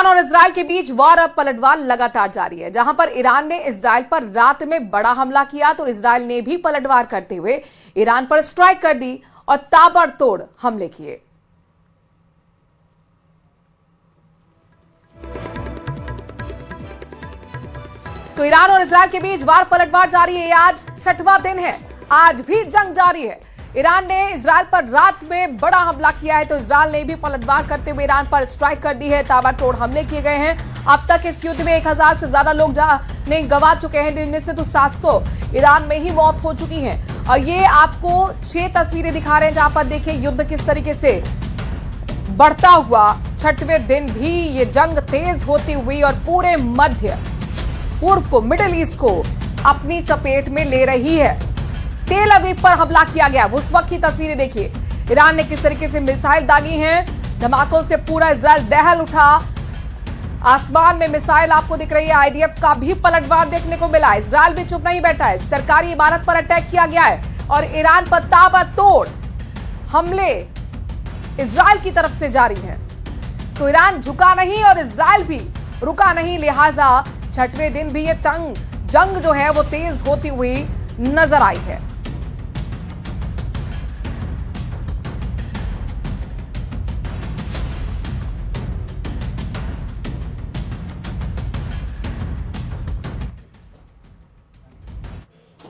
Iran और Israel के बीच वार अब पलटवार लगातार जारी है। जहां पर ईरान ने इजराइल पर रात में बड़ा हमला किया तो इजराइल ने भी पलटवार करते हुए ईरान पर स्ट्राइक कर दी और ताबड़तोड़ हमले किए। तो ईरान और इजराइल के बीच वार पलटवार जारी है। आज छठवां दिन है, आज भी जंग जारी है। ईरान ने इजराइल पर रात में बड़ा हमला किया है तो इजराइल ने भी पलटवार करते हुए ईरान पर स्ट्राइक कर दी है। ताबड़तोड़ हमले किए गए हैं। अब तक इस युद्ध में 1000 से ज्यादा लोग जान गंवा चुके हैं, जिनमें से तो 700 ईरान में ही मौत हो चुकी है। और ये आपको 6 तस्वीरें दिखा रहे हैं जहां पर देखिए युद्ध किस तरीके से बढ़ता हुआ। छठवें दिन भी ये जंग तेज होती हुई और पूरे मध्य पूर्व को, मिडिल ईस्ट को अपनी चपेट में ले रही है। तेल अवीव पर हमला किया गया, उस वक्त की तस्वीरें देखिए। ईरान ने किस तरीके से मिसाइल दागी हैं, धमाकों से पूरा इजराइल दहल उठा। आसमान में मिसाइल आपको दिख रही है। आईडीएफ का भी पलटवार देखने को मिला। इजराइल भी चुप नहीं बैठा है। सरकारी इमारत पर अटैक किया गया है और ईरान पर ताबड़तोड़ हमले इजराइल की तरफ से जारी है। तो ईरान झुका नहीं और इजराइल भी रुका नहीं, लिहाजा छठवें दिन भी ये जंग जो है वो तेज होती हुई नजर आई है।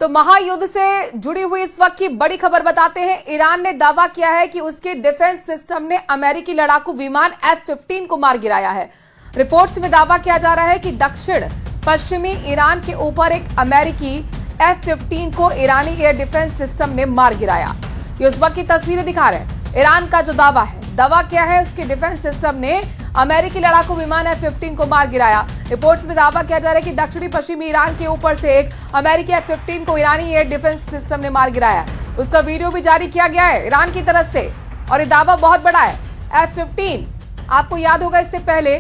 तो महायुद्ध से जुड़ी हुई इस वक्त की बड़ी खबर बताते हैं। ईरान ने दावा किया है कि उसके डिफेंस सिस्टम ने अमेरिकी लड़ाकू विमान F-15 को मार गिराया है। रिपोर्ट्स में दावा किया जा रहा है कि दक्षिण पश्चिमी ईरान के ऊपर एक अमेरिकी F-15 को ईरानी एयर डिफेंस सिस्टम ने मार गिराया। ये उस वक्त की तस्वीरें दिखा रहे हैं। ईरान का जो दावा क्या है, उसके डिफेंस सिस्टम ने अमेरिकी लड़ाकू विमान F-15 को मार गिराया। रिपोर्ट्स में दावा किया जा रहा है कि दक्षिणी पश्चिमी ईरान के ऊपर से एक अमेरिकी F-15 को ईरानी एयर डिफेंस सिस्टम ने मार गिराया। उसका वीडियो भी जारी किया गया है ईरान की तरफ से और ये दावा बहुत बड़ा है। F-15 आपको याद होगा, इससे पहले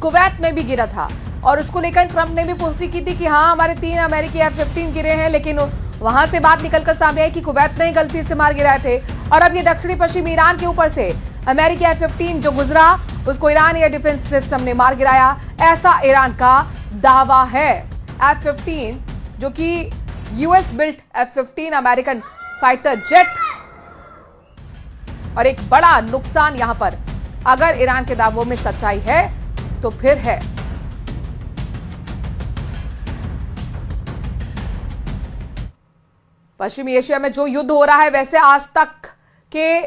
कुवैत में भी गिरा था और उसको लेकर ट्रंप ने भी पुष्टि की थी कि हाँ, हमारे 3 अमेरिकी F-15 गिरे हैं, लेकिन वहां से बात निकलकर सामने आई कि कुवैत ने गलती से मार गिराए थे। और अब ये दक्षिणी पश्चिमी ईरान के ऊपर से अमेरिकी F-15 जो गुजरा, उसको ईरान एयर डिफेंस सिस्टम ने मार गिराया, ऐसा ईरान का दावा है। F-15 जो कि US built F-15 American fighter jet, और एक बड़ा नुकसान यहां पर अगर ईरान के दावों में सच्चाई है तो फिर है। पश्चिमी एशिया में जो युद्ध हो रहा है वैसे आज तक के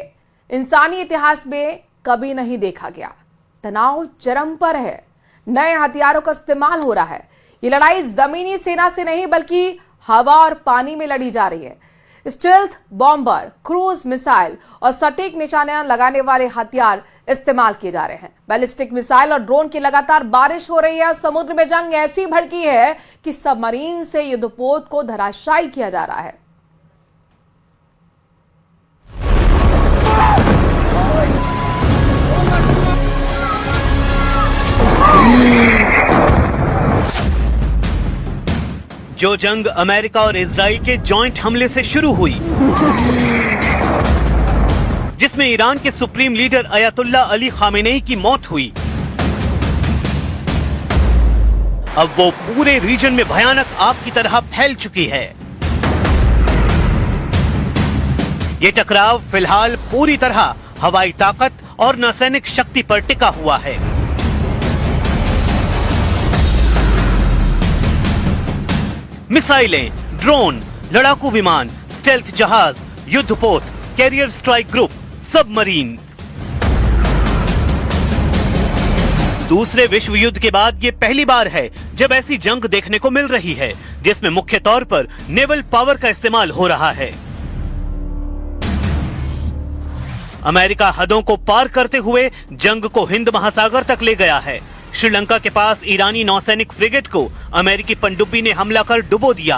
इंसानी इतिहास में कभी नहीं देखा गया। तनाव चरम पर है, नए हथियारों का इस्तेमाल हो रहा है। ये लड़ाई जमीनी सेना से नहीं बल्कि हवा और पानी में लड़ी जा रही है। स्टेल्थ बॉम्बर, क्रूज मिसाइल और सटीक निशाना लगाने वाले हथियार इस्तेमाल किए जा रहे हैं। बैलिस्टिक मिसाइल और ड्रोन की लगातार बारिश हो रही है। समुद्र में जंग ऐसी भड़की है कि सबमरीन से युद्धपोत को धराशायी किया जा रहा है। जो जंग अमेरिका और इजराइल के जॉइंट हमले से शुरू हुई, जिसमें ईरान के सुप्रीम लीडर अयतुल्ला अली खामेनेई की मौत हुई, अब वो पूरे रीजन में भयानक आग की तरह फैल चुकी है। ये टकराव फिलहाल पूरी तरह हवाई ताकत और नौसैनिक शक्ति पर टिका हुआ है। मिसाइलें, ड्रोन, लड़ाकू विमान, स्टेल्थ जहाज, युद्धपोत, कैरियर स्ट्राइक ग्रुप, सबमरीन। दूसरे विश्व युद्ध के बाद ये पहली बार है जब ऐसी जंग देखने को मिल रही है जिसमें मुख्य तौर पर नेवल पावर का इस्तेमाल हो रहा है। अमेरिका हदों को पार करते हुए जंग को हिंद महासागर तक ले गया है। श्रीलंका के पास ईरानी नौसैनिक फ्रिगेट को अमेरिकी पनडुब्बी ने हमला कर डुबो दिया।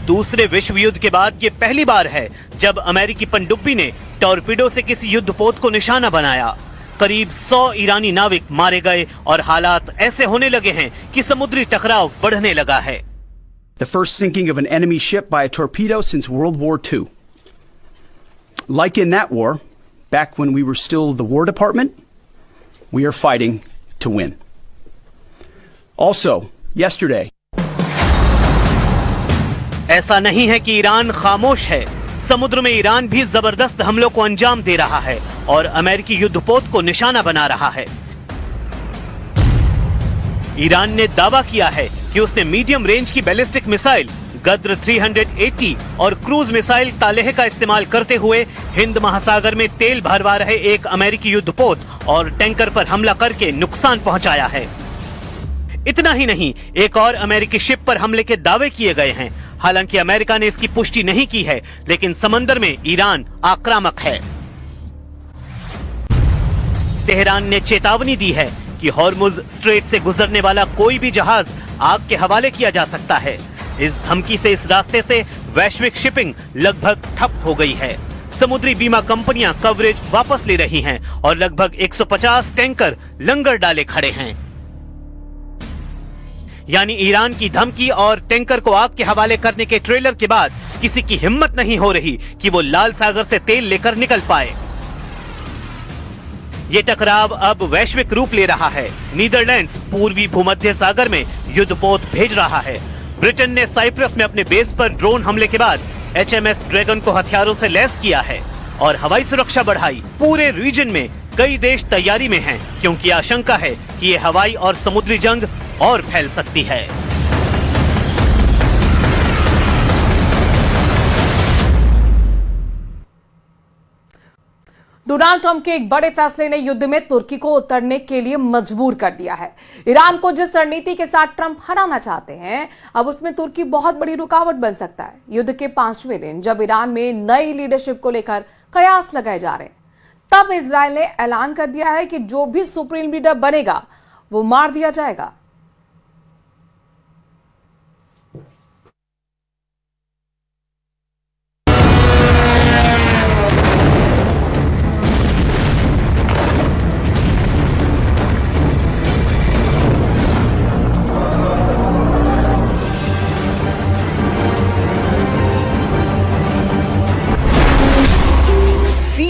दूसरे विश्व युद्ध के बाद ये पहली बार है जब अमेरिकी पनडुब्बी ने टॉर्पीडो से किसी युद्धपोत को निशाना बनाया। करीब 100 ईरानी नाविक मारे गए और हालात ऐसे होने लगे हैं कि समुद्री टकराव बढ़ने लगा है। The first sinking of an enemy ship by a torpedo since World War II. Like in that war, back when we were still the War Department, We are fighting to win. Also, yesterday, ऐसा नहीं है कि Iran खामोश है। समुद्र में Iran भी जबरदस्त हमलों को अंजाम दे रहा है और अमेरिकी युद्धपोत को निशाना बना रहा है। ईरान ने दावा किया है कि उसने मीडियम रेंज की बैलिस्टिक मिसाइल गद्र 380 और क्रूज मिसाइल तालेह का इस्तेमाल करते हुए हिंद महासागर में तेल भरवा रहे एक अमेरिकी युद्धपोत और टैंकर पर हमला करके नुकसान पहुंचाया है। इतना ही नहीं, एक और अमेरिकी शिप पर हमले के दावे किए गए हैं। हालांकि अमेरिका ने इसकी पुष्टि नहीं की है, लेकिन समंदर में ईरान आक्रामक है। तेहरान ने चेतावनी दी है कि हॉर्मुज स्ट्रेट से गुजरने वाला कोई भी जहाज आग के हवाले किया जा सकता है। इस धमकी से इस रास्ते से वैश्विक शिपिंग लगभग ठप हो गई है। समुद्री बीमा कंपनियां कवरेज वापस ले रही हैं और लगभग 150 टैंकर लंगर डाले खड़े हैं। यानी ईरान की धमकी और टैंकर को आग के हवाले करने के ट्रेलर के बाद किसी की हिम्मत नहीं हो रही कि वो लाल सागर से तेल लेकर निकल पाए। ये टकराव अब वैश्विक रूप ले रहा है। नीदरलैंड्स पूर्वी भूमध्य सागर में युद्धपोत भेज रहा है। ब्रिटेन ने साइप्रस में अपने बेस पर ड्रोन हमले के बाद HMS ड्रैगन को हथियारों से लैस किया है और हवाई सुरक्षा बढ़ाई। पूरे रीजन में कई देश तैयारी में हैं, क्योंकि आशंका है कि ये हवाई और समुद्री जंग और फैल सकती है। डोनाल्ड ट्रंप के एक बड़े फैसले ने युद्ध में तुर्की को उतरने के लिए मजबूर कर दिया है। ईरान को जिस रणनीति के साथ ट्रंप हराना चाहते हैं, अब उसमें तुर्की बहुत बड़ी रुकावट बन सकता है। युद्ध के 5वें दिन जब ईरान में नई लीडरशिप को लेकर कयास लगाए जा रहे हैं, तब इजरायल ने ऐलान कर दिया है कि जो भी सुप्रीम लीडर बनेगा वो मार दिया जाएगा।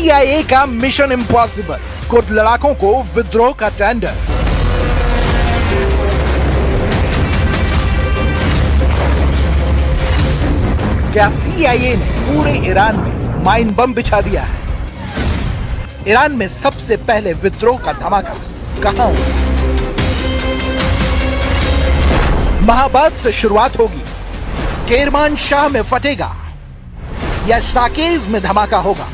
CIA का मिशन इम्पॉसिबल, कुर्द लड़ाकों को विद्रोह का टेंडर। क्या CIA ने पूरे ईरान में माइन बम बिछा दिया है? ईरान में सबसे पहले विद्रोह का धमाका कहां हुआ? महाबाद से शुरुआत होगी, केरमान शाह में फटेगा या साकेज में धमाका होगा?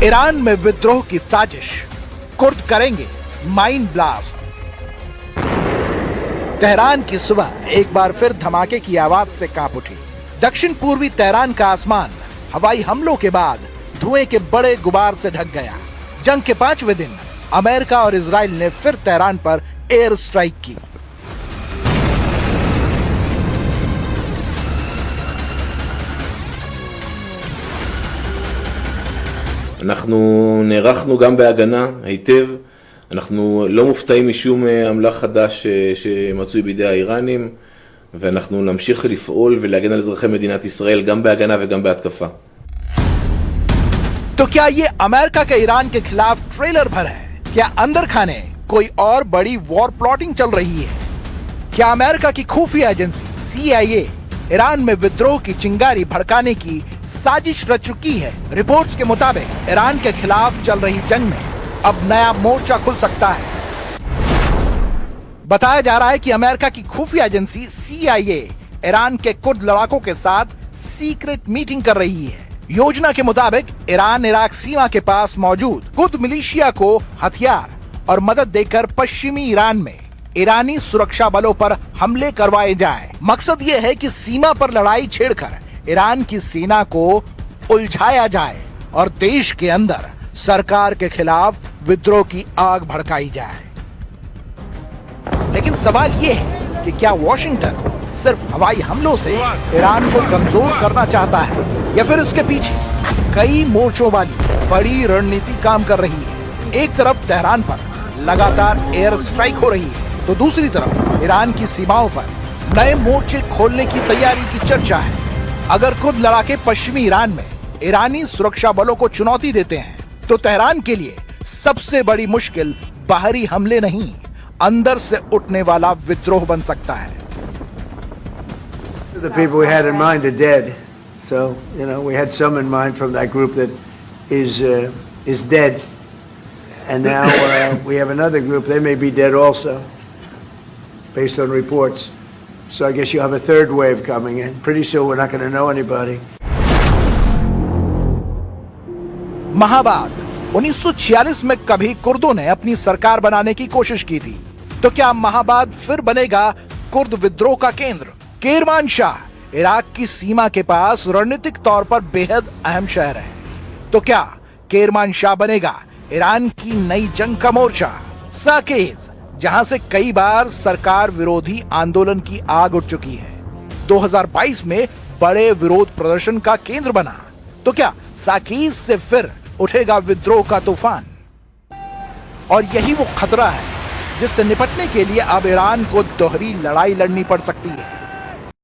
ईरान में विद्रोह की साजिश, कुर्द करेंगे माइन ब्लास्ट। तेहरान की सुबह एक बार फिर धमाके की आवाज से कांप उठी। दक्षिण पूर्वी तेहरान का आसमान हवाई हमलों के बाद धुएं के बड़े गुबार से ढक गया। जंग के 5वें दिन अमेरिका और इजराइल ने फिर तेहरान पर एयर स्ट्राइक की। אנחנו נערכנו גם בהגנה היטב, אנחנו לא מופתעים משום אמל"ח חדש שמצוי בידי האיראנים, ואנחנו נמשיך לפעול ולהגן על אזרחי מדינת ישראל גם בהגנה וגם בהתקפה. तो क्या ये अमेरिका के ईरान के खिलाफ ट्रेलर भर है? क्या अंदर खाने कोई और बड़ी वॉर प्लॉटिंग चल रही है? क्या अमेरिका की खुफिया एजेंसी CIA ईरान में विद्रोह की चिंगारी भड़काने की साजिश रच चुकी है? रिपोर्ट्स के मुताबिक ईरान के खिलाफ चल रही जंग में अब नया मोर्चा खुल सकता है। बताया जा रहा है कि अमेरिका की खुफिया एजेंसी CIA ईरान के कुर्द लड़ाकों के साथ सीक्रेट मीटिंग कर रही है। योजना के मुताबिक ईरान इराक सीमा के पास मौजूद कुर्द मिलिशिया को हथियार और मदद देकर पश्चिमी ईरान में ईरानी सुरक्षा बलों पर हमले करवाए जाएं। मकसद ये है कि सीमा पर लड़ाई छेड़कर ईरान की सेना को उलझाया जाए और देश के अंदर सरकार के खिलाफ विद्रोह की आग भड़काई जाए। लेकिन सवाल ये है कि क्या वॉशिंगटन सिर्फ हवाई हमलों से ईरान को कमजोर करना चाहता है या फिर इसके पीछे कई मोर्चों वाली बड़ी रणनीति काम कर रही है? एक तरफ तेहरान पर लगातार एयर स्ट्राइक हो रही है, तो दूसरी तरफ ईरान की सीमाओं पर नए मोर्चे खोलने की तैयारी की चर्चा है। अगर खुद लड़ाके पश्चिमी ईरान में ईरानी सुरक्षा बलों को चुनौती देते हैं, तो तेहरान के लिए सबसे बड़ी मुश्किल बाहरी हमले नहीं, अंदर से उठने वाला विद्रोह बन सकता है। The people we had in mind are dead. So, we had some in mind from that group that is dead. And now we have another group, they may be dead also, based on reports. So I guess you have a third wave coming in. Pretty soon we're not going to know anybody. Mahabad 1946 में कभी कुर्दों ने अपनी सरकार बनाने की कोशिश की थी, तो क्या महाबाद फिर बनेगा कुर्द विद्रोह का केंद्र? केरमानशाह इराक की सीमा के पास रणनीतिक तौर पर बेहद अहम शहर है, तो क्या केरमानशाह बनेगा ईरान की नई जंग का मोर्चा? साकेज, जहां से कई बार सरकार विरोधी आंदोलन की आग उठ चुकी है, 2022 में बड़े विरोध प्रदर्शन का केंद्र बना, तो क्या साकेज से फिर उठेगा विद्रोह का तूफान? और यही वो खतरा है जिससे निपटने के लिए अब ईरान को दोहरी लड़ाई लड़नी पड़ सकती है।